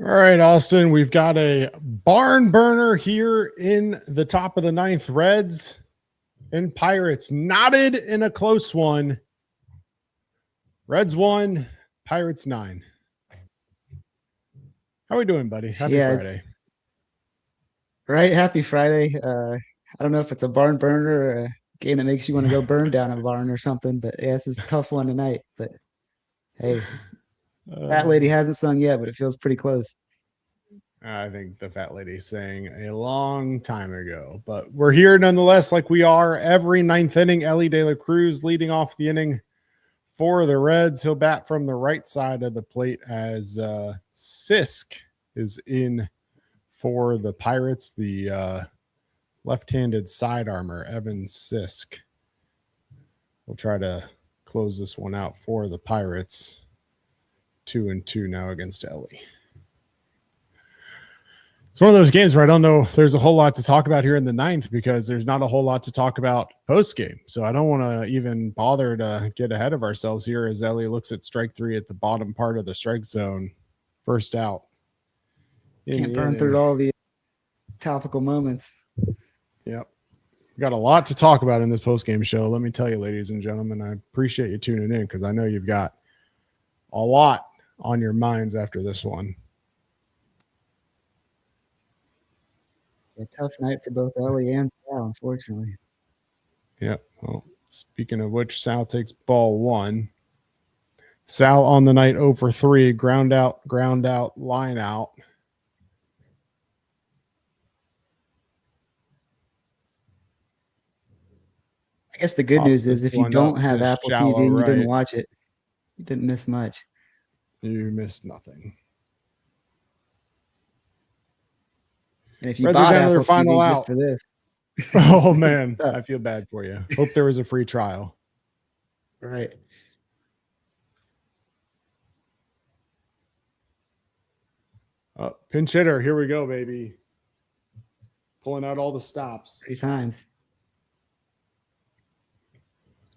All right, Austin, we've got a barn burner here in the top of the ninth. Reds and Pirates knotted in a close one. Reds 1, Pirates 9. How are we doing, buddy? Happy Friday. Right, happy Friday. I don't know if it's a barn burner or a game that makes you want to go burn down a barn or something, but yeah, this is a tough one tonight. But hey, Fat Lady hasn't sung yet, but it feels pretty close. I think the Fat Lady's saying a long time ago, but we're here nonetheless, like we are every ninth inning. Ellie De La Cruz leading off the inning for the Reds. He'll bat from the right side of the plate as Sisk is in for the Pirates. The left-handed side armor, Evan Sisk. We'll try to close this one out for the Pirates. 2-2 now against Ellie. It's one of those games where I don't know if there's a whole lot to talk about here in the ninth because there's not a whole lot to talk about post-game. So I don't want to even bother to get ahead of ourselves here as Ellie looks at strike 3 at the bottom part of the strike zone. First out. Can't burn through all the topical moments. Yep. We've got a lot to talk about in this post-game show. Let me tell you, ladies and gentlemen, I appreciate you tuning in because I know you've got a lot on your minds after this one. A tough night for both Ellie and Sal, unfortunately. Yep. Well, speaking of which, Sal takes ball 1. Sal on the night 0 for 3, ground out, line out. I guess the good news is if you don't have Apple TV and you didn't watch it, you didn't miss much. You missed nothing. And if you bought Apple TV final out for this. Oh, man. I feel bad for you. Hope there was a free trial. Right. Pinch hitter. Here we go, baby. Pulling out all the stops. Three signs.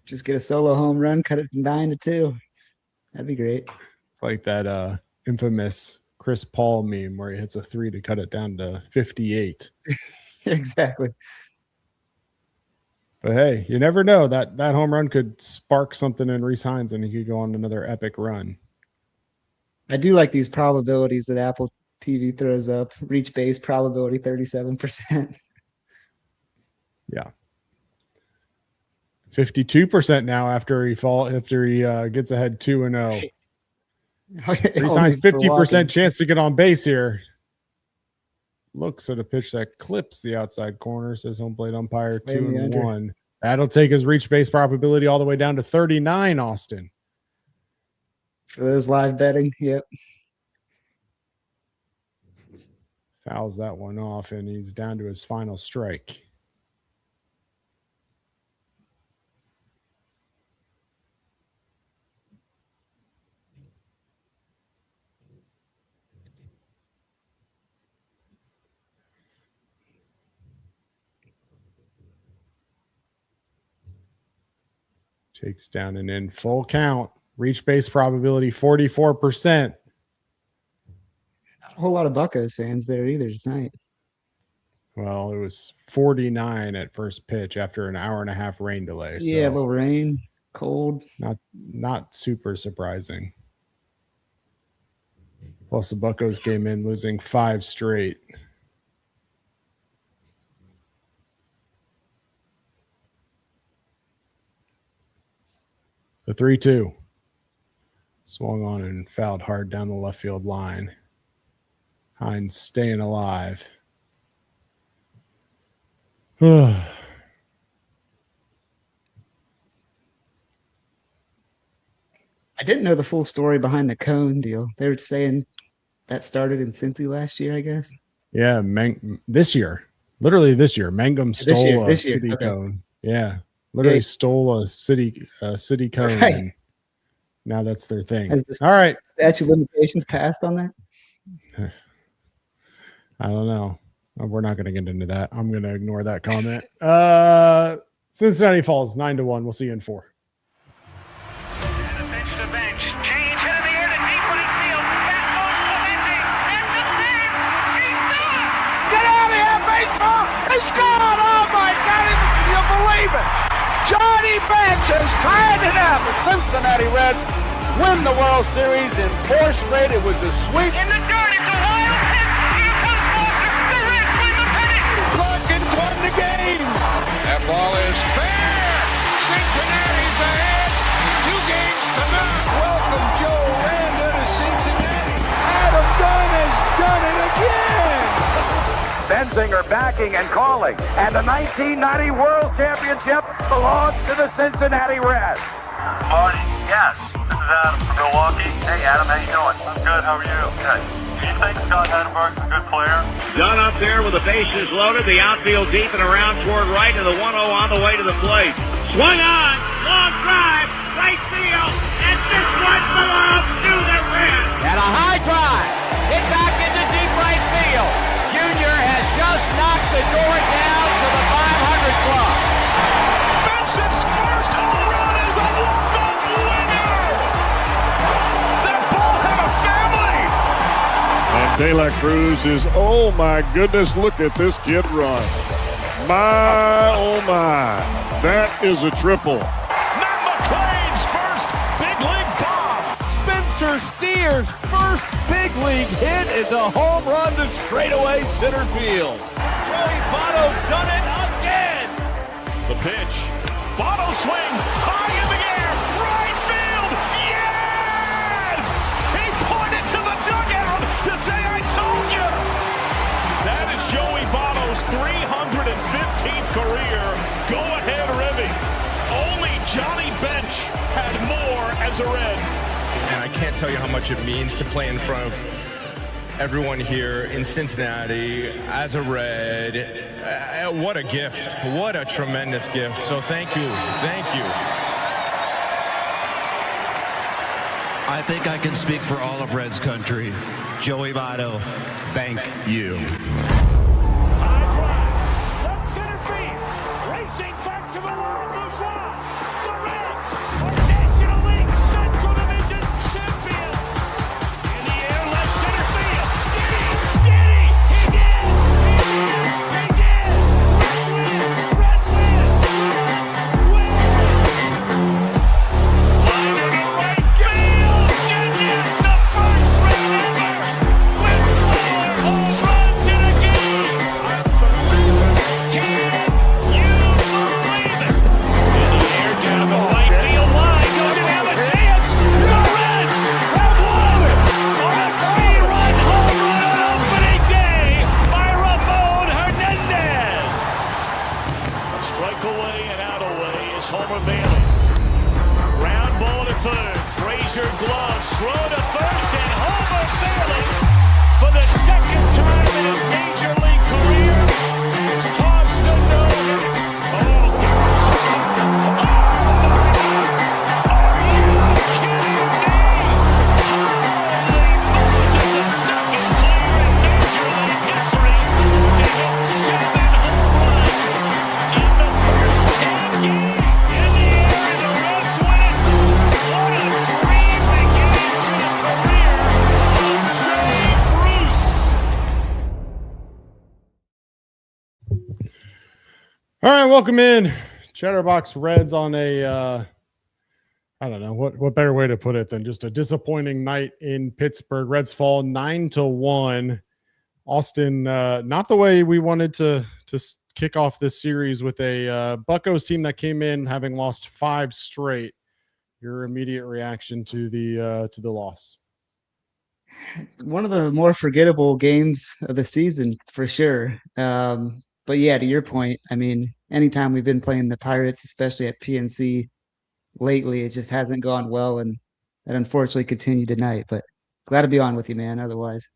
Just get a solo home run, cut it from 9-2. That'd be great. It's like that infamous Chris Paul meme where he hits a 3 to cut it down to 58. Exactly. But hey, you never know. That home run could spark something in Reese Hines and he could go on another epic run. I do like these probabilities that Apple TV throws up. Reach base probability 37%. Yeah. 52% now after he gets ahead 2-0. Reese Hines 50% chance to get on base here. Looks at a pitch that clips the outside corner, says home plate umpire. 2-1. That'll take his reach base probability all the way down to 39, Austin. For those live betting, yep. Fouls that one off, and he's down to his final strike. Takes down and in full count. Reach base probability 44%. Not a whole lot of Buccos fans there either tonight. Well, it was 49 at first pitch after an hour-and-a-half rain delay. So yeah, a little rain, cold. Not super surprising. Plus, the Buccos came in losing 5 straight. The 3-2. Swung on and fouled hard down the left field line. Hines staying alive. I didn't know the full story behind the cone deal. They were saying that started in Cincy last year, I guess. Yeah, this year. Literally this year. Mangum stole a city cone. Yeah. Literally stole a city cone. Right. And now that's their thing. All right. Statute of limitations passed on that? I don't know. We're not going to get into that. I'm going to ignore that comment. Cincinnati falls 9-1. We'll see you in 4. And the bench to bench. Change hit in the air to deep right field. That goes Clemente. believe it? Johnny Bench has tied it up. The Cincinnati Reds win the World Series in 4 straight. It was a sweep. In the dirt, it's a wild pitch. Here comes Foster. The Reds win the pennant. Plunkett won the game. That ball is fair. Cincinnati's ahead. 2 games to none. Welcome Joe Randa to Cincinnati. Adam Dunn has done it again. Benzinger backing and calling. And the 1990 World Championship belongs to the Cincinnati Reds. Marty, yes. This is Adam from Milwaukee. Hey, Adam, how you doing? I'm good. How are you? Good. Do you think Scott Henneberg's a good player? Dunn up there with the bases loaded, the outfield deep and around toward right, and the 1-0 on the way to the plate. Swung on, long drive, right field, and this one belongs to the Reds. And a high drive. Hit back into deep right field. Junior has just knocked the door down to the 500 club. Benson's first home run is a walk-off winner. That ball had a family. And De La Cruz is, oh my goodness, look at this kid run. My, oh my, that is a triple. Matt McClain's first big league bomb. Spencer Steer's first big league hit is a home run to straightaway center field. Joey Votto's done it again. The pitch. Votto swings high in the air. Right field. Yes! He pointed to the dugout to say, I told you. That is Joey Votto's 315th career go-ahead ribby. Only Johnny Bench had more as a Red. And I can't tell you how much it means to play in front of everyone here in Cincinnati as a Red. What a gift. What a tremendous gift. So thank you. Thank you. I think I can speak for all of Reds country. Joey Votto, thank you. High drive. Left center field. Racing back to the Laurent Bourgeois. The Reds are National League Central Division champions. In the air, left center field. Did he? He did! He did! Red win! Win! Line to right field. Genius, the first Red ever. With 4 home runs in a game. Can you believe it? In the air, down the right field line. Does it have a chance? The Reds have won on a 3-run home run on opening day by Ramon Hernandez. A strike away and out away is Homer Bailey. Ground ball to third. Frazier gloves. Throw to first and Homer Bailey for the second time in his major league career has tossed a no-hitter. Oh, are you kidding me? Holy moly, the second player in major league history to hit 7 home runs in the first 10 games. In the air, and the Reds win it. What a dream begins the career of Jay Bruce. All right, welcome in. Chatterbox Reds on a I don't know what better way to put it than just a disappointing night in Pittsburgh. Reds fall 9-1. Austin, not the way we wanted to kick off this series with a Buccos team that came in having lost 5 straight. Your immediate reaction to the loss? One of the more forgettable games of the season for sure. But yeah, to your point, I mean, anytime we've been playing the Pirates, especially at PNC lately, it just hasn't gone well, and that unfortunately continued tonight. But glad to be on with you, man. Otherwise,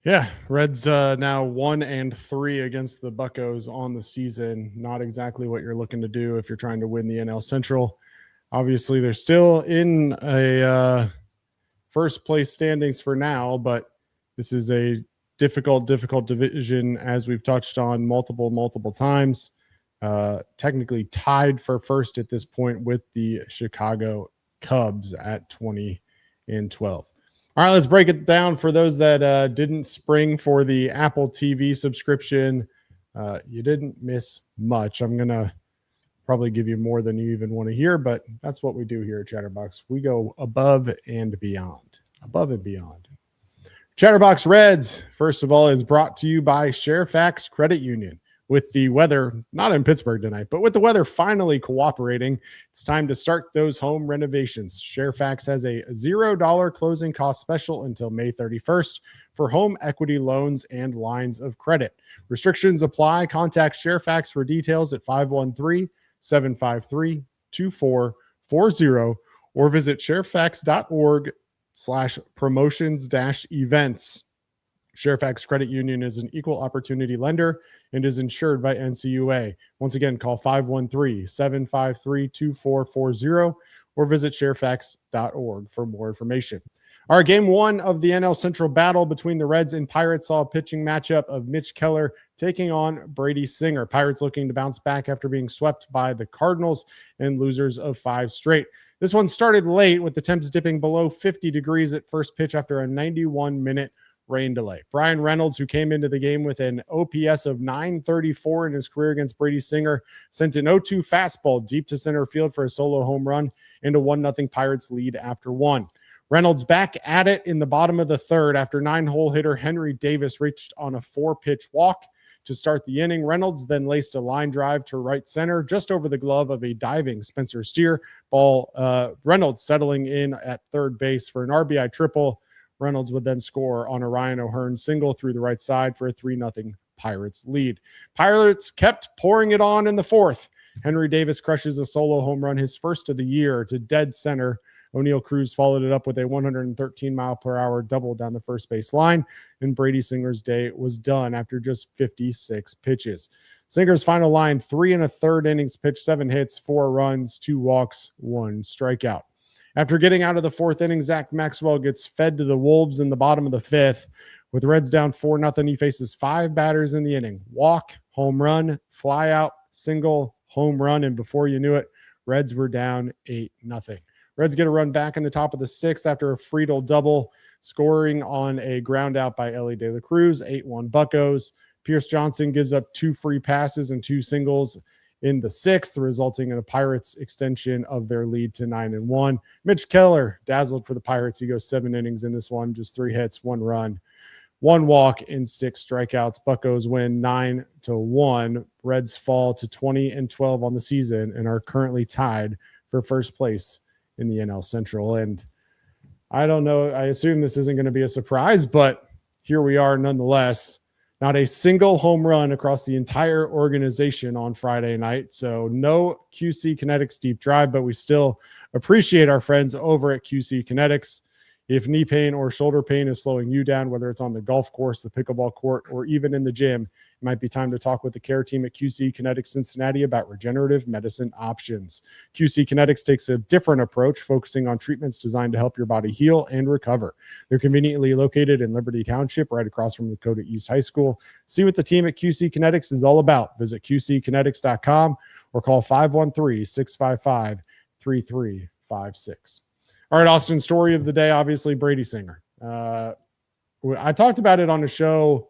Yeah, Reds now 1-3 against the Buccos on the season. Not exactly what you're looking to do if you're trying to win the NL Central. Obviously, they're still in a first place standings for now, but this is a difficult division, as we've touched on multiple times. Technically tied for first at this point with the Chicago Cubs at 20-12. All right, let's break it down for those that didn't spring for the Apple TV subscription. You didn't miss much. I'm going to probably give you more than you even want to hear, but that's what we do here at Chatterbox. We go above and beyond. Above and beyond. Chatterbox Reds, first of all, is brought to you by Sharefax Credit Union. With the weather, not in Pittsburgh tonight, but with the weather finally cooperating, it's time to start those home renovations. Sharefax has a $0 closing cost special until May 31st for home equity loans and lines of credit. Restrictions apply. Contact Sharefax for details at 513-753-2440 or visit sharefax.org/promotions-events. Sharefax Credit Union is an equal opportunity lender and is insured by NCUA. Once again, call 513-753-2440 or visit sharefax.org for more information. Our game one of the NL Central battle between the Reds and Pirates saw a pitching matchup of Mitch Keller taking on Brady Singer. Pirates looking to bounce back after being swept by the Cardinals and losers of 5 straight. This one started late with the temps dipping below 50 degrees at first pitch after a 91-minute rain delay. Brian Reynolds, who came into the game with an OPS of .934 in his career against Brady Singer, sent an 0-2 fastball deep to center field for a solo home run and a 1-0 Pirates lead after 1. Reynolds back at it in the bottom of the third after 9-hole hitter Henry Davis reached on a 4-pitch walk to start the inning. Reynolds then laced a line drive to right center just over the glove of a diving Spencer Steer. Reynolds settling in at third base for an RBI triple. Reynolds would then score on a Ryan O'Hearn single through the right side for a 3-0 Pirates lead. Pirates kept pouring it on in the fourth. Henry Davis crushes a solo home run, his first of the year, to dead center. O'Neal Cruz followed it up with a 113-mile-per-hour double down the first base line, and Brady Singer's day was done after just 56 pitches. Singer's final line, 3 1/3 innings pitched, 7 hits, 4 runs, 2 walks, 1 strikeout. After getting out of the fourth inning, Zach Maxwell gets fed to the Wolves in the bottom of the fifth. With the Reds down 4-0, he faces 5 batters in the inning. Walk, home run, fly out, single, home run, and before you knew it, Reds were down 8-0. Reds get a run back in the top of the sixth after a Friedel double, scoring on a ground out by Ellie De La Cruz, 8-1 Buccos. Pierce Johnson gives up 2 free passes and 2 singles in the sixth, resulting in a Pirates extension of their lead to 9-1. Mitch Keller dazzled for the Pirates. He goes 7 innings in this one, just 3 hits, 1 run, 1 walk, and 6 strikeouts. Buccos win 9-1. Reds fall to 20-12 on the season and are currently tied for first place in the NL Central. And I don't know, I assume this isn't going to be a surprise, but here we are nonetheless. Not a single home run across the entire organization on Friday night. So no QC Kinetix deep drive, but we still appreciate our friends over at QC Kinetix. If knee pain or shoulder pain is slowing you down, whether it's on the golf course, the pickleball court, or even in the gym, it might be time to talk with the care team at QC Kinetix Cincinnati about regenerative medicine options. QC Kinetix takes a different approach, focusing on treatments designed to help your body heal and recover. They're conveniently located in Liberty Township, right across from Lakota East High School. See what the team at QC Kinetix is all about. Visit QCKinetix.com or call 513-655-3356. All right, Austin, story of the day, obviously Brady Singer. I talked about it on a show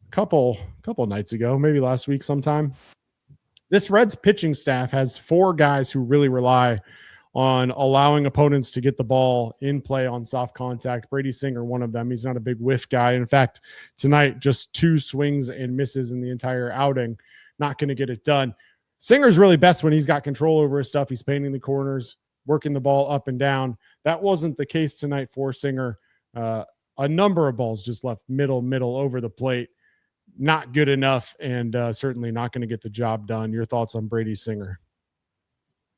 a couple nights ago, maybe last week sometime. This Reds pitching staff has 4 guys who really rely on allowing opponents to get the ball in play on soft contact. Brady Singer, one of them. He's not a big whiff guy. In fact, tonight, just 2 swings and misses in the entire outing. Not going to get it done. Singer's really best when he's got control over his stuff. He's painting the corners, working the ball up and down. That wasn't the case tonight for Singer. A number of balls just left middle over the plate. Not good enough, and certainly not going to get the job done. Your thoughts on Brady Singer?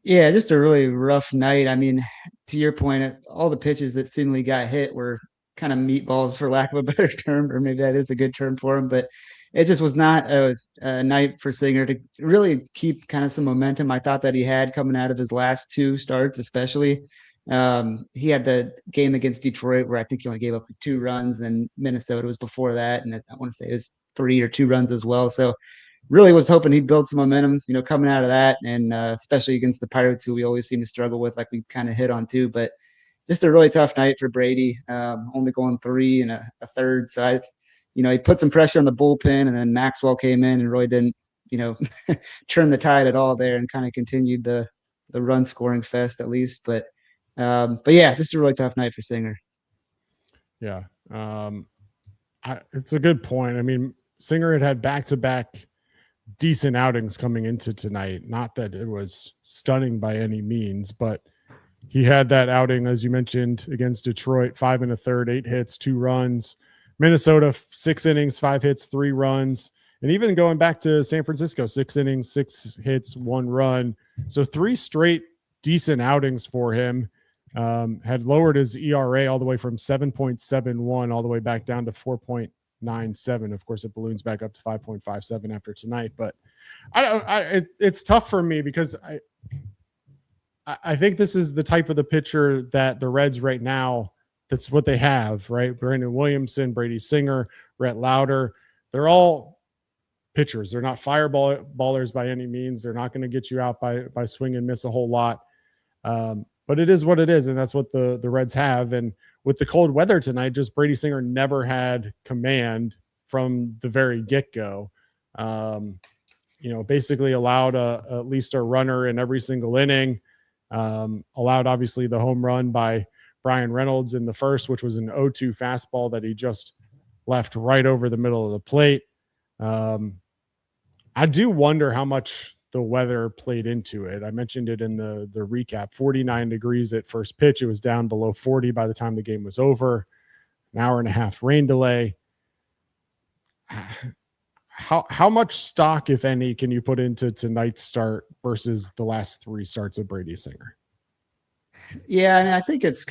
Yeah, just a really rough night. I mean, to your point, all the pitches that seemingly got hit were kind of meatballs, for lack of a better term, or maybe that is a good term for him, but it just was not a night for Singer to really keep kind of some momentum I thought that he had coming out of his last 2 starts, especially. He had the game against Detroit where I think he only gave up 2 runs, and then Minnesota was before that, and I want to say it was 3 or 2 runs as well. So really was hoping he'd build some momentum, coming out of that, and especially against the Pirates, who we always seem to struggle with, like we kind of hit on too. But just a really tough night for Brady, only going 3 1/3. So he put some pressure on the bullpen, and then Maxwell came in and really didn't turn the tide at all there and kind of continued the run scoring fest at least. But yeah, just a really tough night for Singer. Yeah. It's a good point. I mean, Singer had back-to-back decent outings coming into tonight. Not that it was stunning by any means, but he had that outing, as you mentioned, against Detroit, 5 1/3, 8 hits, 2 runs. Minnesota, 6 innings, 5 hits, 3 runs. And even going back to San Francisco, 6 innings, 6 hits, 1 run. So 3 straight decent outings for him. Had lowered his ERA all the way from 7.71 all the way back down to 4.97. Of course, it balloons back up to 5.57 after tonight. But it's tough for me because I think this is the type of the pitcher that the Reds right now, that's what they have, right? Brandon Williamson, Brady Singer, Rhett Lauder, they're all pitchers. They're not fireballers by any means. They're not going to get you out by swing and miss a whole lot. But it is what it is, and that's what the Reds have. And with the cold weather tonight, just Brady Singer never had command from the very get-go. Basically allowed at least a runner in every single inning. Allowed, obviously, the home run by Brian Reynolds in the first, which was an 0-2 fastball that he just left right over the middle of the plate. I do wonder how much the weather played into it. I mentioned it in the recap. 49 degrees at first pitch. It was down below 40 by the time the game was over. An hour and a half rain delay. How much stock, if any, can you put into tonight's start versus the last 3 starts of Brady Singer? Yeah, and I think it's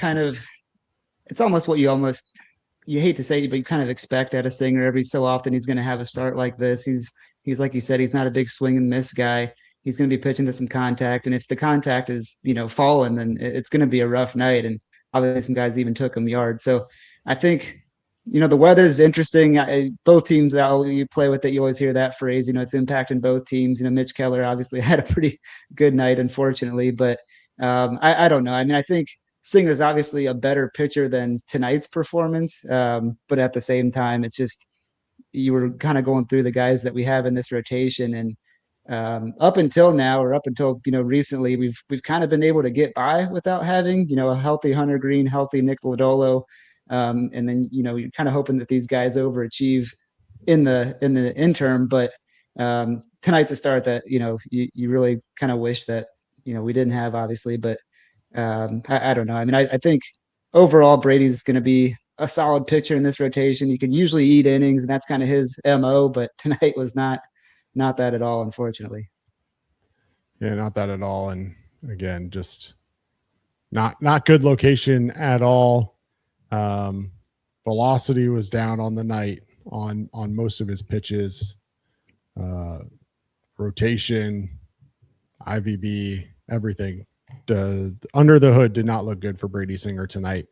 almost what you hate to say, but you kind of expect at a Singer. Every so often he's going to have a start like this. He's like you said, he's not a big swing and miss guy. He's going to be pitching to some contact, and if the contact is falling, then it's going to be a rough night. And obviously, some guys even took him yards. So I think the weather is interesting. Both teams that you play with, that you always hear that phrase. It's impacting both teams. Mitch Keller obviously had a pretty good night, unfortunately, but I don't know. I mean, I think Singer's obviously a better pitcher than tonight's performance, but at the same time, it's just you were kind of going through the guys that we have in this rotation, and up until now, or up until recently, we've kind of been able to get by without having a healthy Hunter Green, healthy Nick Lodolo, and then you're kind of hoping that these guys overachieve in the interim. But tonight's a start that you really kind of wish that we didn't have, obviously. But I don't know. I mean, I think overall Brady's going to be a solid pitcher in this rotation. He can usually eat innings, and that's kind of his MO, but tonight was not that at all, unfortunately. Yeah, not that at all. And again, just not good location at all. Velocity was down on the night on most of his pitches. Rotation, IVB, everything. Under the hood did not look good for Brady Singer tonight.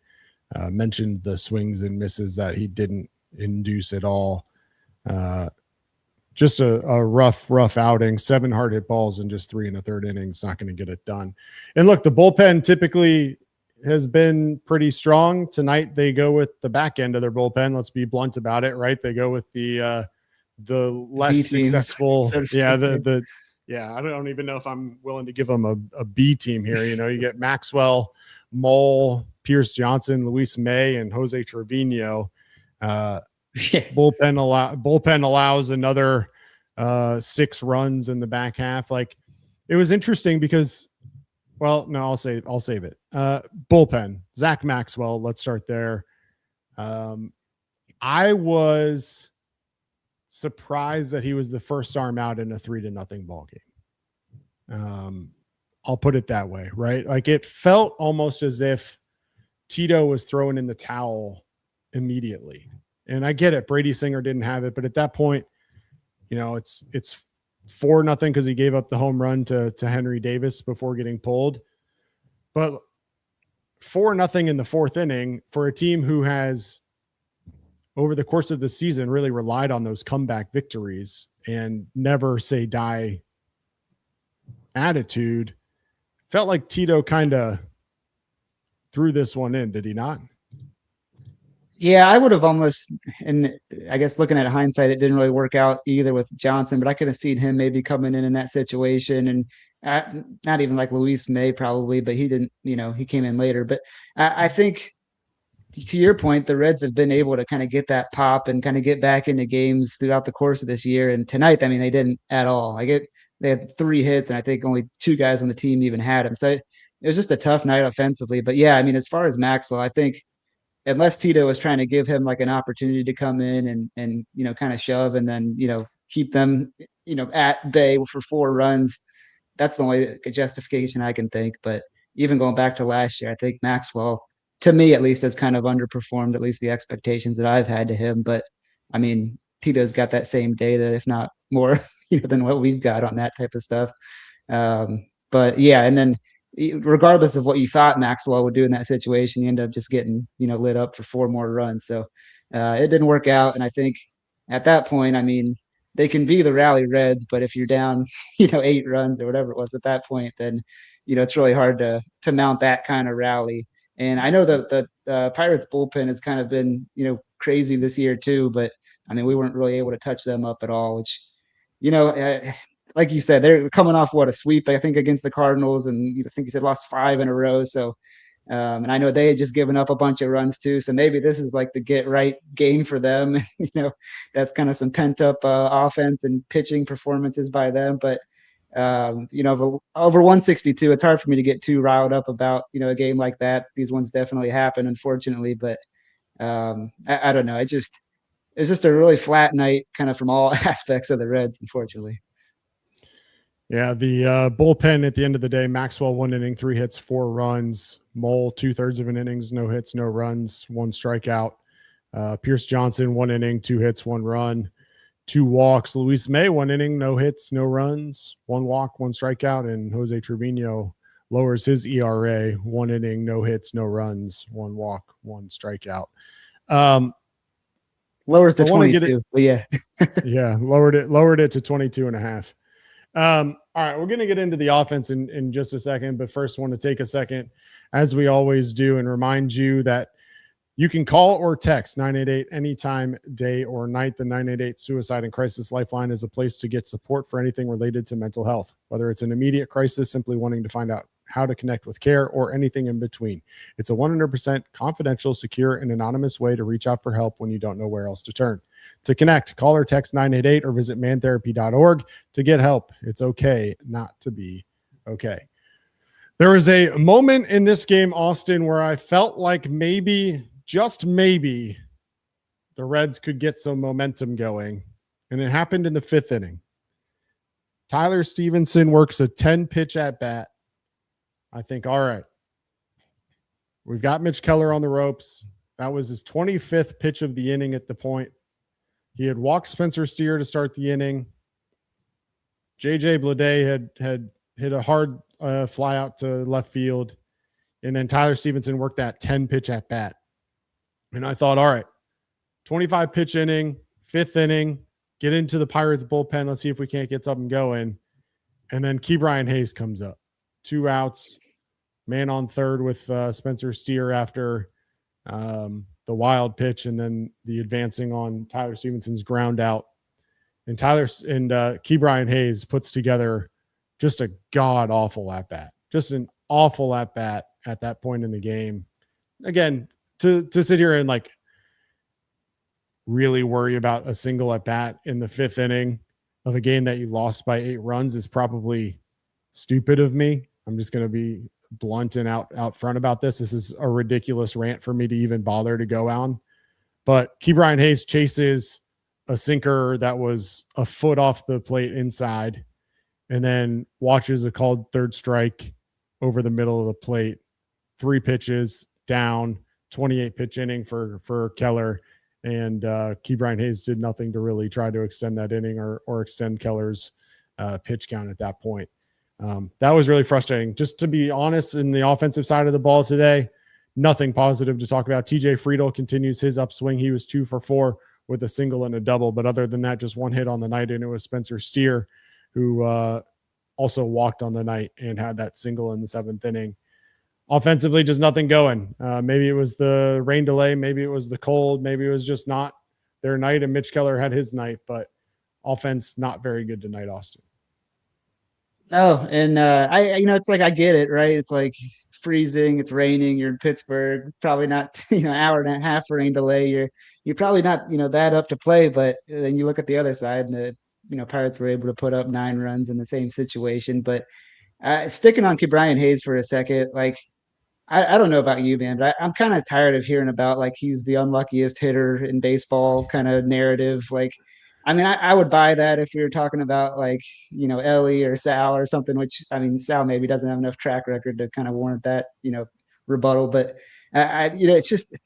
Mentioned the swings and misses that he didn't induce at all. Just a rough outing. 7 hard hit balls in just 3 1/3 innings. Not going to get it done. And look, the bullpen typically has been pretty strong. Tonight they go with the back end of their bullpen. Let's be blunt about it, right? They go with the less successful. I don't even know if I'm willing to give them a B team here. You get Maxwell, Mole, Pierce Johnson, Luis May, and Jose Trevino. Bullpen allows another 6 runs in the back half. Like, it was interesting because, well, no, I'll save it. Bullpen, Zach Maxwell. Let's start there. I was surprised that he was the first arm out in a 3-0 ball game. I'll put it that way, right? Like, it felt almost as if Tito was throwing in the towel immediately. And I get it. Brady Singer didn't have it, but at that point, it's 4-0 because he gave up the home run to Henry Davis before getting pulled. But 4-0 in the 4th inning for a team who has, over the course of the season, really relied on those comeback victories and never say die attitude, felt like Tito kind of threw this one in, did he not? Yeah, I would have almost, and I guess looking at hindsight, it didn't really work out either with Johnson, but I could have seen him maybe coming in that situation, and not even like Luis May probably, but he didn't, he came in later. But I think to your point, the Reds have been able to kind of get that pop and kind of get back into games throughout the course of this year. And tonight, I mean, they didn't at all. They had 3 hits, and I think only 2 guys on the team even had them. So it was just a tough night offensively. But yeah, I mean, as far as Maxwell, I think unless Tito was trying to give him like an opportunity to come in and kind of shove and then keep them at bay for 4 runs, that's the only justification I can think. But even going back to last year, I think Maxwell, to me at least, has kind of underperformed at least the expectations that I've had to him. But I mean, Tito's got that same data, if not more, than what we've got on that type of stuff. But yeah, and then regardless of what you thought Maxwell would do in that situation, you end up just getting, lit up for 4 more runs. So it didn't work out. And I think at that point, I mean, they can be the rally Reds, but if you're down, 8 runs or whatever it was at that point, then, it's really hard to mount that kind of rally. And I know that the Pirates bullpen has kind of been, crazy this year too, but I mean, we weren't really able to touch them up at all, which, like you said, they're coming off a sweep, I think, against the Cardinals, and I think you said lost 5 in a row. So, and I know they had just given up a bunch of runs too. So maybe this is like the get right game for them. That's kind of some pent up offense and pitching performances by them. But over 162, it's hard for me to get too riled up about a game like that. These ones definitely happen, unfortunately. But I don't know. It's just a really flat night, kind of from all aspects of the Reds, unfortunately. Yeah, the bullpen at the end of the day, Maxwell 1 inning, 3 hits, 4 runs. Mole 2/3 of an innings, no hits, no runs, 1 strikeout. Pierce Johnson 1 inning, 2 hits, 1 run, 2 walks. Luis May 1 inning, no hits, no runs, 1 walk, 1 strikeout. And Jose Trevino lowers his ERA, 1 inning, no hits, no runs, 1 walk, 1 strikeout. Lowers to 22. But yeah. Yeah, lowered it to 22.5. All right, we're going to get into the offense in just a second, but first I want to take a second, as we always do, and remind you that you can call or text 988 anytime, day or night. The 988 Suicide and Crisis Lifeline is a place to get support for anything related to mental health, whether it's an immediate crisis, simply wanting to find out how to connect with care, or anything in between. It's a 100% confidential, secure, and anonymous way to reach out for help when you don't know where else to turn. To connect, call or text 988 or visit mantherapy.org to get help. It's okay not to be okay. There was a moment in this game, Austin, where I felt like maybe, just maybe, the Reds could get some momentum going, and it happened in the 5th inning. Tyler Stevenson works a 10-pitch at bat. I think, all right, we've got Mitch Keller on the ropes. That was his 25th pitch of the inning at the point. He had walked Spencer Steer to start the inning. JJ Bleday had hit a hard fly out to left field. And then Tyler Stevenson worked that 10-pitch at bat. And I thought, all right, 25-pitch inning, 5th inning, get into the Pirates bullpen. Let's see if we can't get something going. And then Ke'Bryan Hayes comes up. 2 outs, man on third with Spencer Steer after the wild pitch, and then the advancing on Tyler Stevenson's ground out. And Ke'Bryan Hayes puts together just a god awful at bat, just an awful at bat at that point in the game. Again, to sit here and like really worry about a single at bat in the 5th inning of a game that you lost by 8 runs is probably stupid of me. I'm just going to be blunt and out front about this. This is a ridiculous rant for me to even bother to go on. But Ke'Bryan Hayes chases a sinker that was a foot off the plate inside, and then watches a called 3rd strike over the middle of the plate. 3 pitches down, 28-pitch inning for Keller, and Ke'Bryan Hayes did nothing to really try to extend that inning or extend Keller's pitch count at that point. That was really frustrating. Just to be honest, in the offensive side of the ball today, nothing positive to talk about. TJ Friedel continues his upswing. He was 2 for 4 with a single and a double, but other than that, just 1 hit on the night, and it was Spencer Steer who also walked on the night and had that single in the 7th inning. offensively, just nothing going. Maybe it was the rain delay. Maybe it was the cold. Maybe it was just not their night, and Mitch Keller had his night, but offense not very good tonight, Austin. No, and it's like I get it, right? It's like freezing, it's raining, you're in Pittsburgh, probably not, hour and a half rain delay. You're probably not, that up to play, but then you look at the other side and the Pirates were able to put up 9 runs in the same situation. But sticking on Brian Hayes for a second, like I don't know about you, man, but I'm kind of tired of hearing about like he's the unluckiest hitter in baseball kind of narrative. Like, I mean, I would buy that if we were talking about like, Ellie or Sal or something, which I mean, Sal maybe doesn't have enough track record to kind of warrant that, rebuttal. But it's just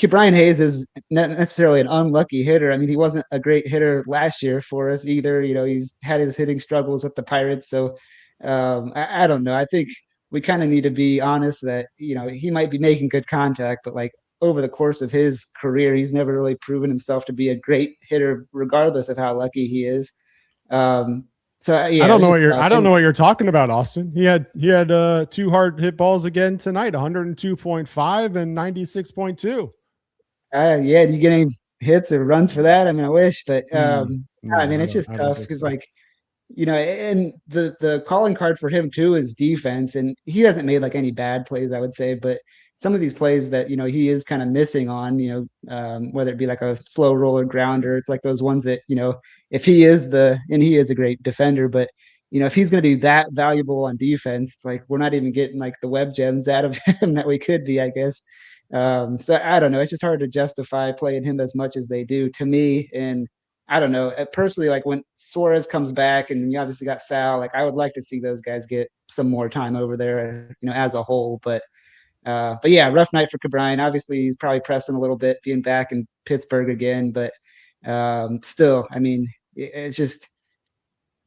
Brian Hayes is not necessarily an unlucky hitter. I mean, he wasn't a great hitter last year for us either. He's had his hitting struggles with the Pirates. So I don't know. I think we kind of need to be honest that, he might be making good contact, but like over the course of his career, he's never really proven himself to be a great hitter, regardless of how lucky he is. So yeah, I don't know what you're talking about, Austin. He had 2 hard hit balls again tonight, 102.5 and 96.2. Yeah, do you get any hits or runs for that? I mean, I wish, but No, I mean, it's just tough because like, and the calling card for him too is defense, and he hasn't made like any bad plays, I would say, but some of these plays that he is kind of missing on, whether it be like a slow roller grounder, it's like those ones that if he is and he is a great defender, but if he's going to be that valuable on defense, it's like we're not even getting like the web gems out of him that we could be, I guess. So I don't know. It's just hard to justify playing him as much as they do to me. And I don't know. Personally, like when Suarez comes back and you obviously got Sal, like I would like to see those guys get some more time over there, as a whole. But yeah, rough night for Brian. Obviously, he's probably pressing a little bit being back in Pittsburgh again. But still, I mean, it's just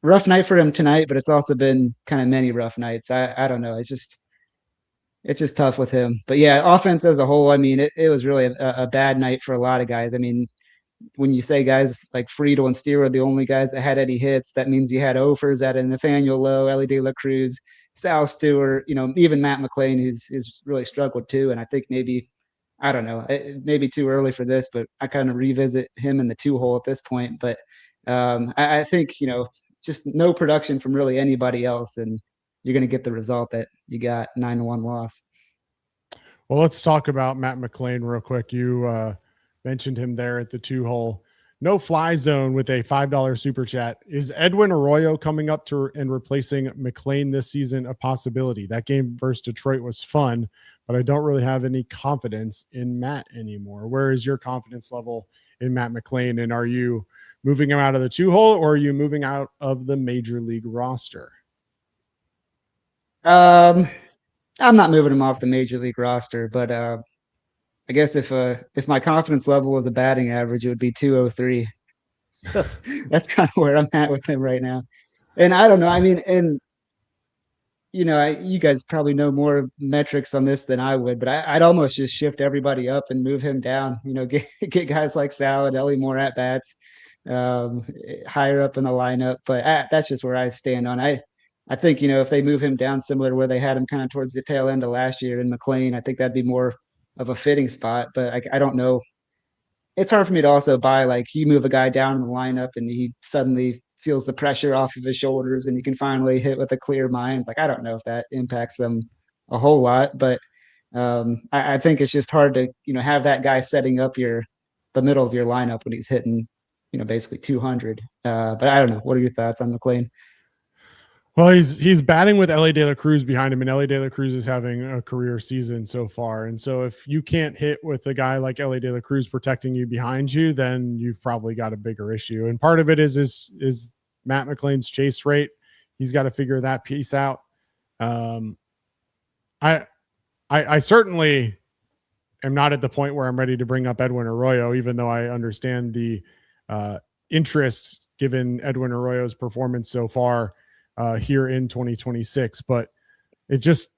rough night for him tonight, but it's also been kind of many rough nights. I don't know. It's just tough with him. But yeah, offense as a whole, I mean, it was really a bad night for a lot of guys. I mean, when you say guys like Friedel and Steer are the only guys that had any hits, that means you had Offers at a Nathaniel Lowe, Ellie De La Cruz, Sal Stewart, even Matt McLean, who's really struggled too. And I think maybe, I don't know, it may be too early for this, but I kind of revisit him in the 2-hole at this point. But I think, just no production from really anybody else. And you're going to get the result that you got, 9-1 loss. Well, let's talk about Matt McLean real quick. You mentioned him there at the 2-hole. No Fly Zone with a $5 super chat. Is Edwin Arroyo coming up to and replacing McLean this season a possibility? That game versus Detroit was fun, but I don't really have any confidence in Matt anymore. Where is your confidence level in Matt McLean? And are you moving him out of the 2-hole or are you moving out of the major league roster? I'm not moving him off the major league roster, but I guess if my confidence level was a batting average, it would be 203. So that's kind of where I'm at with him right now. And I don't know. I mean, and you guys probably know more metrics on this than I would, but I'd almost just shift everybody up and move him down. Get guys like Sal and Ellie more at bats, higher up in the lineup. But that's just where I stand on. I think if they move him down similar to where they had him kind of towards the tail end of last year in McLean, I think that'd be more of a fitting spot. But I don't know. It's hard for me to also buy like you move a guy down in the lineup and he suddenly feels the pressure off of his shoulders and he can finally hit with a clear mind. Like I don't know if that impacts them a whole lot, but I think it's just hard to have that guy setting up the middle of your lineup when he's hitting basically 200. But I don't know. What are your thoughts on McLean? Well, he's batting with Ellie De La Cruz behind him, and Ellie De La Cruz is having a career season so far. And so if you can't hit with a guy like Ellie De La Cruz protecting you behind you, then you've probably got a bigger issue. And part of it is Matt McLean's chase rate. He's got to figure that piece out. I certainly am not at the point where I'm ready to bring up Edwin Arroyo, even though I understand the interest given Edwin Arroyo's performance so far here in 2026, but it just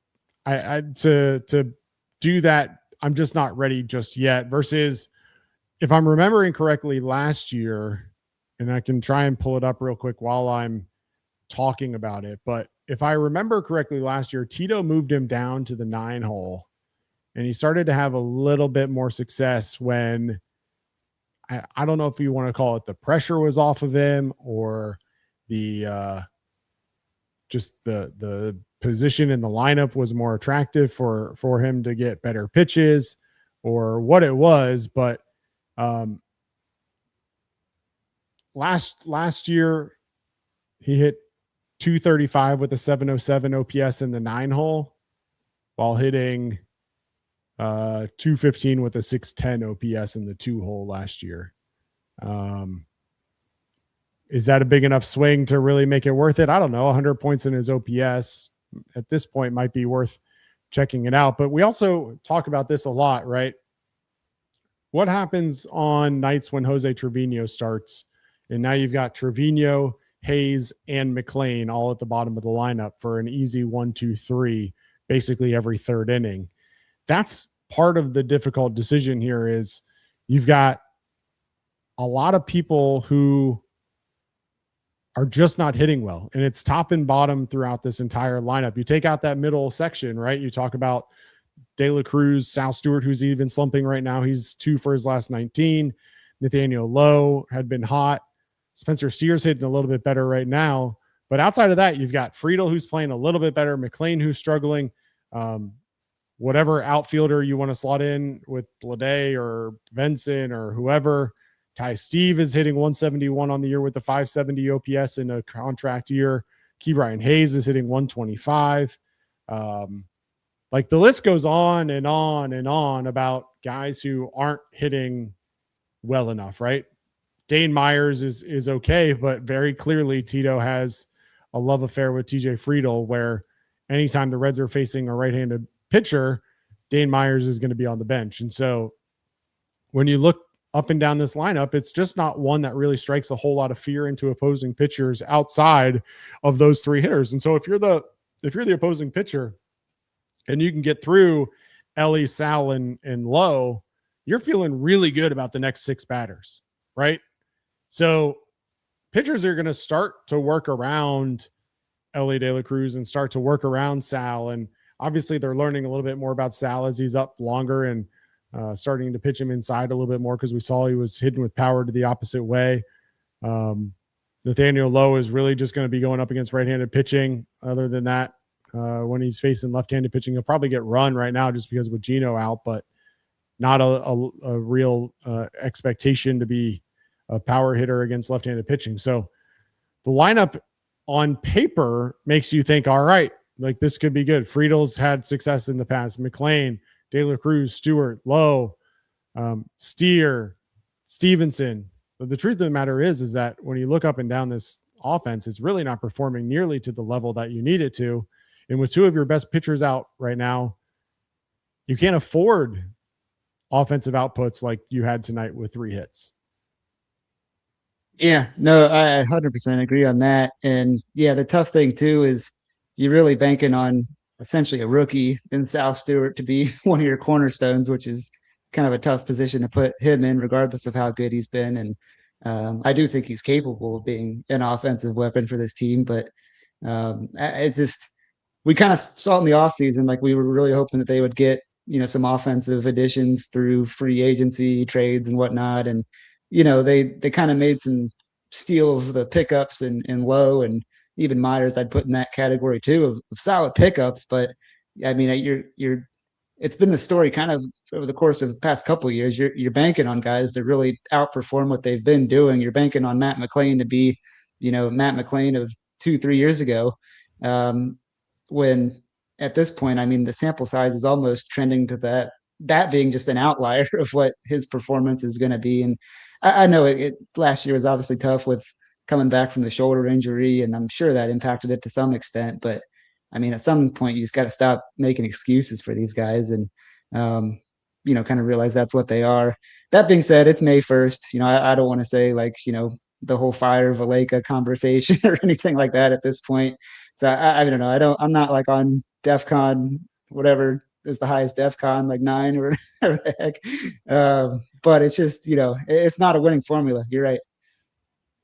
to do that, I'm just not ready just yet. Versus, if I'm remembering correctly, last year, and I can try and pull it up real quick while I'm talking about it, but if I remember correctly, last year, Tito moved him down to the 9 hole, and he started to have a little bit more success when I don't know if you want to call it the pressure was off of him or the just the position in the lineup was more attractive for him to get better pitches or what it was. But last year he hit 235 with a 707 OPS in the 9 hole while hitting 215 with a 610 OPS in the 2 hole last year. Is that a big enough swing to really make it worth it? I don't know. 100 points in his OPS at this point might be worth checking it out. But we also talk about this a lot, right? What happens on nights when Jose Trevino starts? And now you've got Trevino, Hayes, and McLean all at the bottom of the lineup for an easy 1, 2, 3, basically every third inning. That's part of the difficult decision here is you've got a lot of people who are just not hitting well, and it's top and bottom throughout this entire lineup. You take out that middle section, right? You talk about De La Cruz, Sal Stewart, who's even slumping right now. He's 2 for his last 19. Nathaniel Lowe had been hot. Spencer Steer's hitting a little bit better right now. But outside of that, you've got Friedel, who's playing a little bit better, McLean, who's struggling. Whatever outfielder you want to slot in with Blade or Benson or whoever. Ty Steve is hitting 171 on the year with a 570 OPS in a contract year. Ke'Bryan Hayes is hitting 125. Like the list goes on and on and on about guys who aren't hitting well enough, right? Dane Myers is okay, but very clearly Tito has a love affair with TJ Friedel, where anytime the Reds are facing a right-handed pitcher, Dane Myers is going to be on the bench. And so when you look up and down this lineup, it's just not one that really strikes a whole lot of fear into opposing pitchers outside of those 3 hitters. And so if you're the opposing pitcher and you can get through Ellie, Sal, and Lowe, you're feeling really good about the next 6 batters, right? So pitchers are going to start to work around Ellie De La Cruz and start to work around Sal. And obviously they're learning a little bit more about Sal as he's up longer and starting to pitch him inside a little bit more because we saw he was hitting with power to the opposite way. Nathaniel Lowe is really just going to be going up against right-handed pitching. Other than that, when he's facing left-handed pitching, he'll probably get run right now just because with Gino out, but not a real expectation to be a power hitter against left-handed pitching. So the lineup on paper makes you think, all right, like this could be good. Friedel's had success in the past. McLean, De La Cruz, Stewart, Lowe, Steer, Stevenson. But the truth of the matter is that when you look up and down this offense, it's really not performing nearly to the level that you need it to. And with 2 of your best pitchers out right now, you can't afford offensive outputs like you had tonight with 3 hits. Yeah, no, I 100% agree on that. And yeah, the tough thing too is you're really banking on essentially a rookie in Sal Stewart to be one of your cornerstones, which is kind of a tough position to put him in regardless of how good he's been. And I do think he's capable of being an offensive weapon for this team, but it's just, we kind of saw it in the offseason, like we were really hoping that they would get, some offensive additions through free agency trades and whatnot. And, they kind of made some steal of the pickups and Lowe and even Myers I'd put in that category too of solid pickups. But I mean, it's been the story kind of over the course of the past couple of years. You're banking on guys to really outperform what they've been doing. You're banking on Matt McLean to be, Matt McLean of 2-3 years ago. When at this point, I mean, the sample size is almost trending to that being just an outlier of what his performance is going to be. And I know it last year was obviously tough with coming back from the shoulder injury, and I'm sure that impacted it to some extent. But I mean, at some point, you just got to stop making excuses for these guys and, kind of realize that's what they are. That being said, it's May 1st. I don't want to say like, the whole fire Valleca conversation or anything like that at this point. So I don't know. I'm not like on DEFCON, whatever is the highest DEFCON, like 9 or whatever the heck. But it's just, it's not a winning formula. You're right.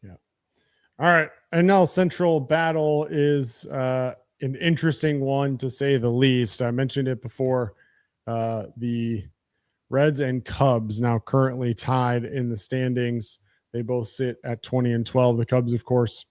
Yeah. All right. And now Central battle is an interesting one to say the least. I mentioned it before. The Reds and Cubs now currently tied in the standings. They both sit at 20 and 12. The Cubs, of course,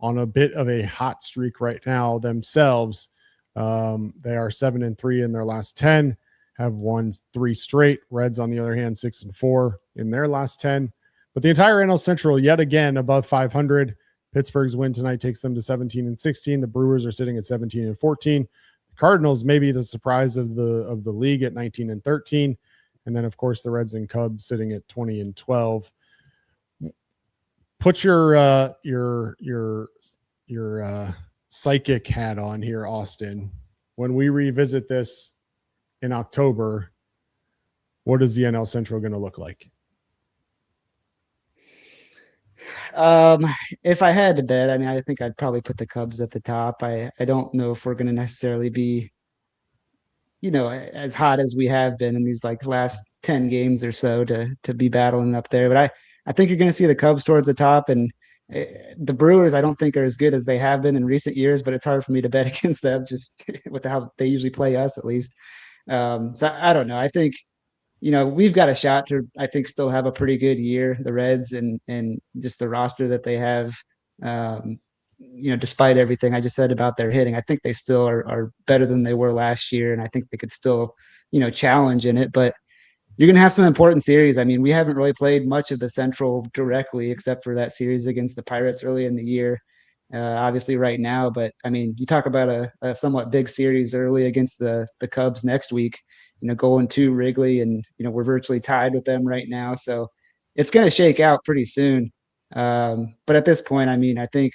on a bit of a hot streak right now themselves. They are 7 and 3 in their last 10, have won 3 straight. Reds, on the other hand, 6 and 4 in their last 10. But the entire NL Central, yet again, above 500. Pittsburgh's win tonight takes them to 17 and 16. The Brewers are sitting at 17 and 14. The Cardinals may be the surprise of the league at 19 and 13. And then, of course, the Reds and Cubs sitting at 20 and 12. Put your psychic hat on here, Austin. When we revisit this in October, what is the NL Central going to look like? If I had to bet, I mean, I think I'd probably put the Cubs at the top. I don't know if we're going to necessarily be, as hot as we have been in these like last 10 games or so to be battling up there. But I think you're going to see the Cubs towards the top, and the Brewers I don't think are as good as they have been in recent years, but it's hard for me to bet against them just with how they usually play us, at least. So I don't know. I think, we've got a shot to, I think, still have a pretty good year, the Reds, and just the roster that they have, despite everything I just said about their hitting. I think they still are better than they were last year, and I think they could still, challenge in it. But you're going to have some important series. I mean, we haven't really played much of the Central directly except for that series against the Pirates early in the year, obviously right now. But, I mean, you talk about a somewhat big series early against the Cubs next week, going to Wrigley, and, we're virtually tied with them right now. So it's going to shake out pretty soon. But at this point, I mean, I think,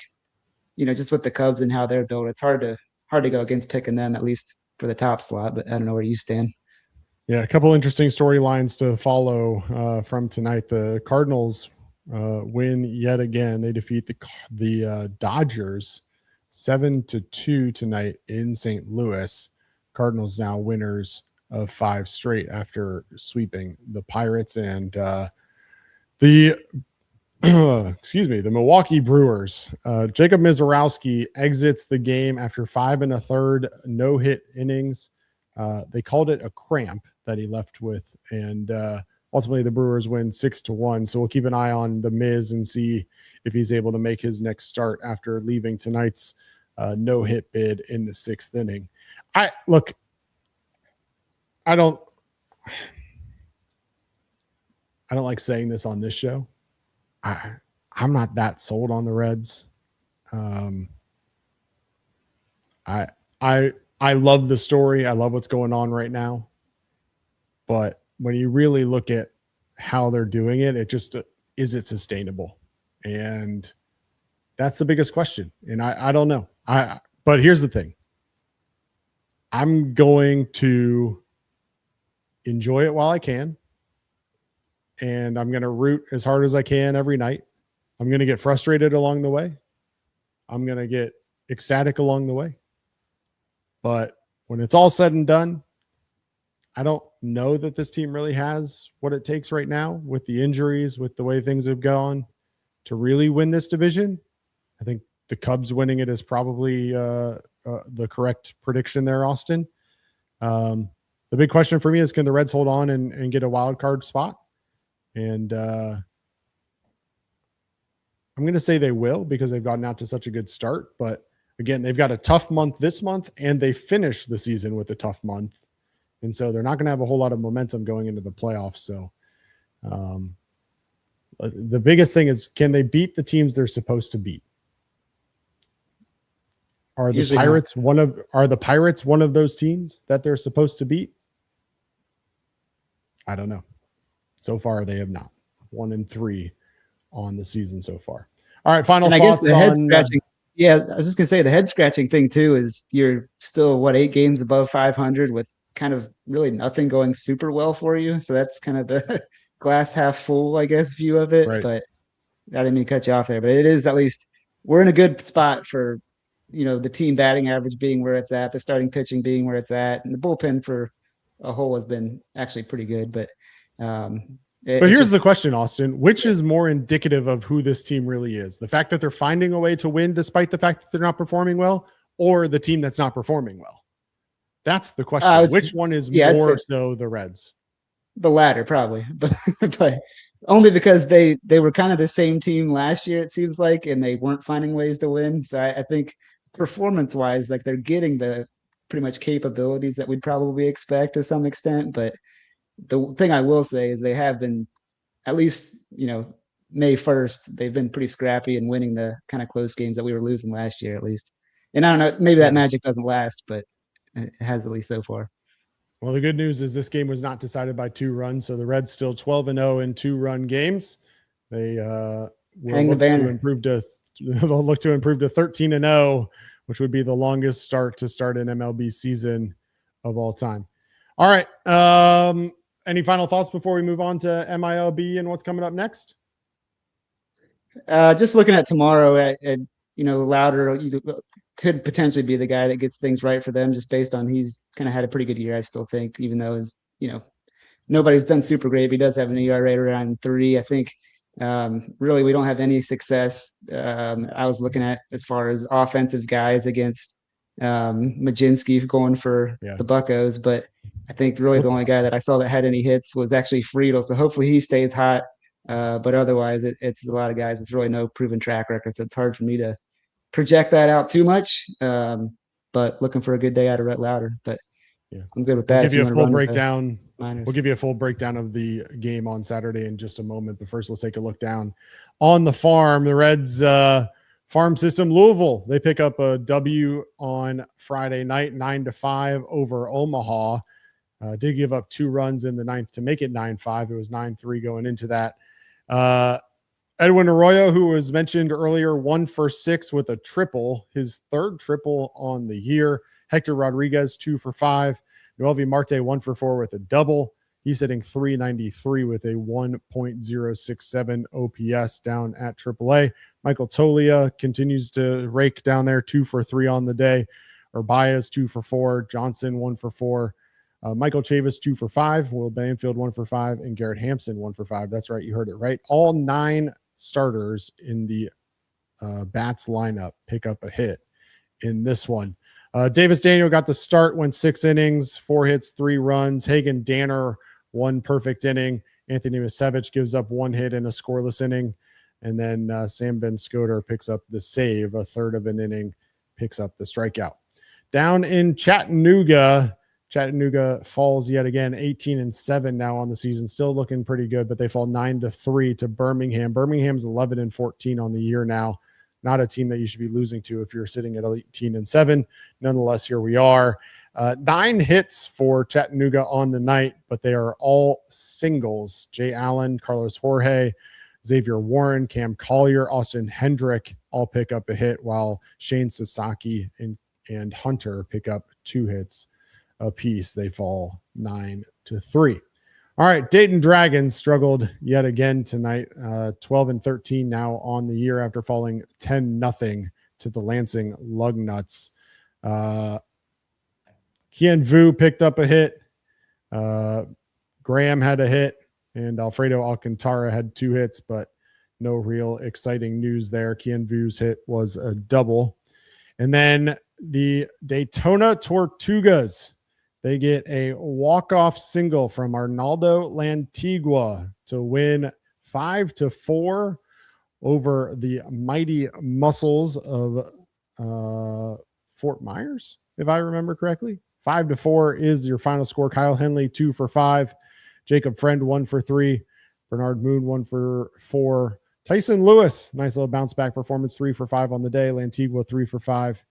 just with the Cubs and how they're built, it's hard to go against picking them, at least for the top slot. But I don't know where you stand. Yeah, a couple interesting storylines to follow from tonight. The Cardinals win yet again. They defeat the Dodgers 7-2 tonight in St. Louis. Cardinals now winners of 5 straight after sweeping the Pirates and the Milwaukee Brewers. Jacob Mizorowski exits the game after 5 1/3 no-hit innings. They called it a cramp that he left with, and ultimately the Brewers win 6-1. So we'll keep an eye on the Miz and see if he's able to make his next start after leaving tonight's no-hit bid in the 6th inning. I don't like saying this on this show. I'm not that sold on the Reds. I love the story. I love what's going on right now. But when you really look at how they're doing it, it just, is it sustainable? And that's the biggest question. And I don't know. But here's the thing. I'm going to enjoy it while I can. And I'm going to root as hard as I can every night. I'm going to get frustrated along the way. I'm going to get ecstatic along the way. But when it's all said and done, I don't know that this team really has what it takes right now with the injuries, with the way things have gone to really win this division. I think the Cubs winning it is probably the correct prediction there, Austin. The big question for me is, can the Reds hold on and get a wild card spot? And I'm going to say they will, because they've gotten out to such a good start. But again, they've got a tough month this month, and they finish the season with a tough month. And so they're not going to have a whole lot of momentum going into the playoffs. So the biggest thing is, can they beat the teams they're supposed to beat? Are the Pirates one of those teams that they're supposed to beat? I don't know. So far, they have not. 1-3 on the season so far. All right, final thoughts. I guess the head scratching. Yeah, I was just gonna say the head scratching thing too is you're still 8 games above 500 with kind of really nothing going super well for you. So that's kind of the glass half full, I guess, view of it. Right. But I didn't mean to cut you off there. But it is, at least we're in a good spot for, the team batting average being where it's at, the starting pitching being where it's at, and the bullpen for a whole has been actually pretty good. But here's the question, Austin. Which is more indicative of who this team really is? The fact that they're finding a way to win despite the fact that they're not performing well, or the team that's not performing well? That's the question. Which one is more so the Reds? The latter, probably, but only because they were kind of the same team last year, it seems like, and they weren't finding ways to win. So I think performance-wise, like, they're getting the pretty much capabilities that we'd probably expect to some extent. But the thing I will say is they have been, at least, May 1st, they've been pretty scrappy and winning the kind of close games that we were losing last year, at least. And I don't know, maybe that magic doesn't last, but it has, at least so far. Well, the good news is this game was not decided by 2 runs, so the Reds still 12-0 in 2-run games. They will look to improve to 13-0, which would be the longest start to start an MLB season of all time. All right. Any final thoughts before we move on to MILB and what's coming up next? Just looking at tomorrow, Louder could potentially be the guy that gets things right for them, just based on he's kind of had a pretty good year, I still think, even though nobody's done super great. But he does have an ERA around 3. I think really we don't have any success. I was looking at as far as offensive guys against Majinski going for the Buccos, but I think really the only guy that I saw that had any hits was actually Friedel. So hopefully he stays hot. But otherwise, it's a lot of guys with really no proven track record. So it's hard for me to project that out too much. But looking for a good day out of Rhett Louder. But I'm good with that. We'll give you a full breakdown. We'll give you a full breakdown of the game on Saturday in just a moment. But first, let's take a look down on the farm. The Reds farm system, Louisville, they pick up a W on Friday night, 9-5 over Omaha. Did give up 2 runs in the 9th to make it 9-5. It was 9-3 going into that. Edwin Arroyo, who was mentioned earlier, 1 for 6 with a triple, his 3rd triple on the year. Hector Rodriguez, 2 for 5. Noelvi Marte, 1 for 4 with a double. He's hitting .393 with a 1.067 OPS down at AAA. Michael Tolia continues to rake down there, 2 for 3 on the day. Urbaez, 2 for 4. Johnson, 1 for 4. Michael Chavis, 2 for 5. Will Banfield, 1 for 5. And Garrett Hampson, 1 for 5. That's right. You heard it right. All 9 starters in the Bats lineup pick up a hit in this one. Davis Daniel got the start, went 6 innings, 4 hits, 3 runs. Hagen Danner, 1 perfect inning. Anthony Misevich gives up 1 hit in a scoreless inning. And then Sam Ben Scoter picks up the save, a third of an inning, picks up the strikeout. Down in Chattanooga falls yet again, 18-7 now on the season, still looking pretty good, but they fall 9-3 to Birmingham. Birmingham's 11-14 on the year now. Not a team that you should be losing to if you're sitting at 18-7. Nonetheless, here we are. 9 hits for Chattanooga on the night, but they are all singles. Jay Allen, Carlos Jorge, Xavier Warren, Cam Collier, Austin Hendrick all pick up a hit, while Shane Sasaki and Hunter pick up 2 hits apiece. They fall 9-3. All right, Dayton Dragons struggled yet again tonight, 12-13 now on the year after falling 10-0 to the Lansing Lugnuts. Kian Vu picked up a hit. Graham had a hit, and Alfredo Alcantara had 2 hits, but no real exciting news there. Kian Vu's hit was a double. And then the Daytona Tortugas, they get a walk-off single from Arnaldo Lantigua to win 5-4 over the mighty Muscles of Fort Myers, if I remember correctly. 5-4 is your final score. Kyle Henley, 2 for 5. Jacob Friend, 1 for 3. Bernard Moon, 1 for 4. Tyson Lewis, nice little bounce back performance, 3 for 5 on the day. Lantigua, 3 for 5.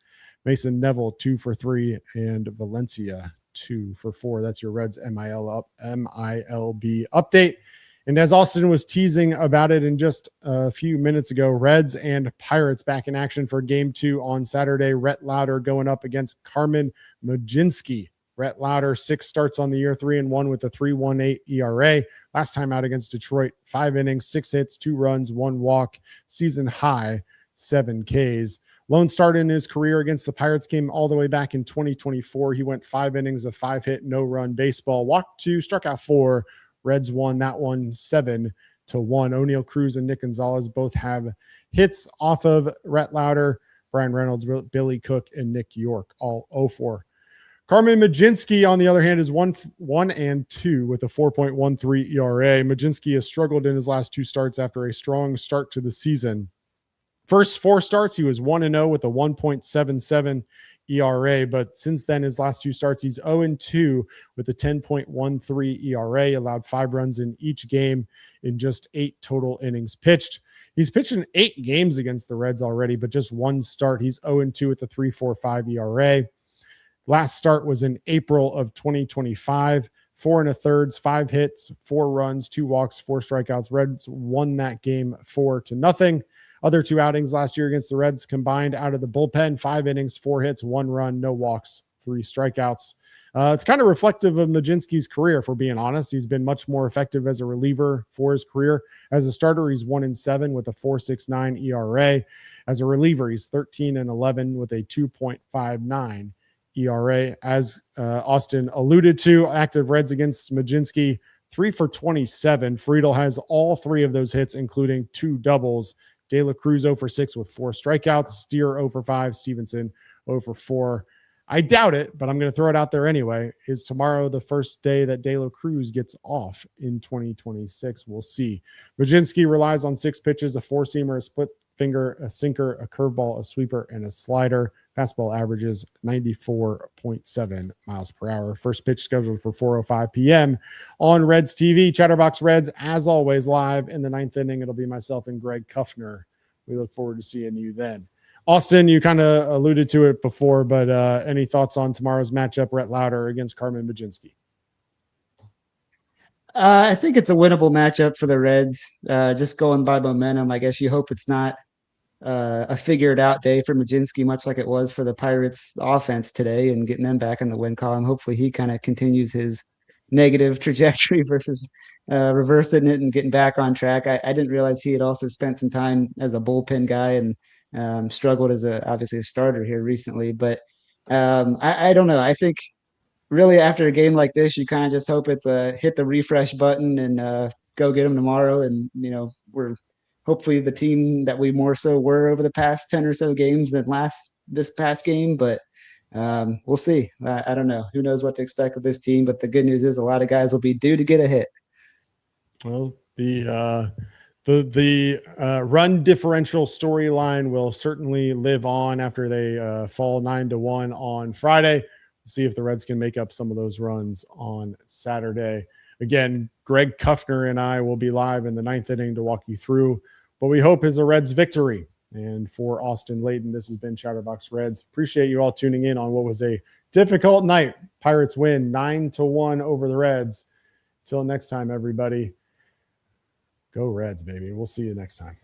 Mason Neville, 2 for 3. And Valencia, 2 for 4. That's your Reds MILB update. And as Austin was teasing about it in just a few minutes ago, Reds and Pirates back in action for Game 2 on Saturday. Rhett Louder going up against Carmen Majinski. Rhett Louder, 6 starts on the year, 3-1 with a 3.18 ERA. Last time out against Detroit, 5 innings, 6 hits, 2 runs, 1 walk, season high, 7 Ks. Lone start in his career against the Pirates came all the way back in 2024. He went 5 innings of 5-hit, no-run baseball. Walked 2, struck out 4. Reds won that one 7-1. O'Neal Cruz and Nick Gonzalez both have hits off of Rhett Louder. Brian Reynolds, Billy Cook, and Nick York, all 0-4. Carmen Mlodzinski, on the other hand, is 1-2 with a 4.13 ERA. Mlodzinski has struggled in his last 2 starts after a strong start to the season. First 4 starts, he was 1-0 with a 1.77 ERA, but since then, his last 2 starts, he's 0-2 with a 10.13 ERA, allowed 5 runs in each game in just 8 total innings pitched. He's pitched in 8 games against the Reds already, but just 1 start. He's 0-2 with a 3.45 ERA. Last start was in April of 2025. 4 1/3, 5 hits, 4 runs, 2 walks, 4 strikeouts. Reds won that game 4-0. Other 2 outings last year against the Reds combined out of the bullpen, 5 innings, 4 hits, 1 run, no walks, 3 strikeouts. It's kind of reflective of Mlodzinski's career, if we're being honest. He's been much more effective as a reliever for his career. As a starter, he's 1-7 with a 4.69 ERA. As a reliever, he's 13-11 with a 2.59 ERA. As Austin alluded to, active Reds against Mlodzinski, 3 for 27. Friedel has all 3 of those hits, including 2 doubles. De La Cruz 0 for 6 with 4 strikeouts. Steer 0 for 5. Stevenson 0 for 4. I doubt it, but I'm going to throw it out there anyway. Is tomorrow the first day that De La Cruz gets off in 2026? We'll see. Mlodzinski relies on 6 pitches, a 4-seamer, a split finger, a sinker, a curveball, a sweeper, and a slider. Fastball averages 94.7 miles per hour. First pitch scheduled for 4:05 p.m. on Reds TV. Chatterbox Reds, as always, live in the 9th inning. It'll be myself and Greg Kuffner. We look forward to seeing you then. Austin, you kind of alluded to it before, but any thoughts on tomorrow's matchup, Rhett Lauder against Carmen Mlodzinski? I think it's a winnable matchup for the Reds. Just going by momentum, I guess you hope it's not a figured out day for Mlodzinski, much like it was for the Pirates offense today and getting them back in the win column. Hopefully he kind of continues his negative trajectory versus reversing it and getting back on track. I didn't realize he had also spent some time as a bullpen guy and struggled as obviously a starter here recently. But I don't know. I think really after a game like this, you kind of just hope it's a hit the refresh button and go get them tomorrow. And, we're hopefully the team that we more so were over the past 10 or so games than this past game. But we'll see. I don't know. Who knows what to expect with this team? But the good news is a lot of guys will be due to get a hit. Well, the run differential storyline will certainly live on after they fall 9-1 on Friday. We'll see if the Reds can make up some of those runs on Saturday. Again, Greg Kuffner and I will be live in the 9th inning to walk you through what we hope is a Reds victory. And for Austin Layton, this has been Chatterbox Reds. Appreciate you all tuning in on what was a difficult night. Pirates win 9-1 over the Reds. Till next time, everybody. Go Reds, baby. We'll see you next time.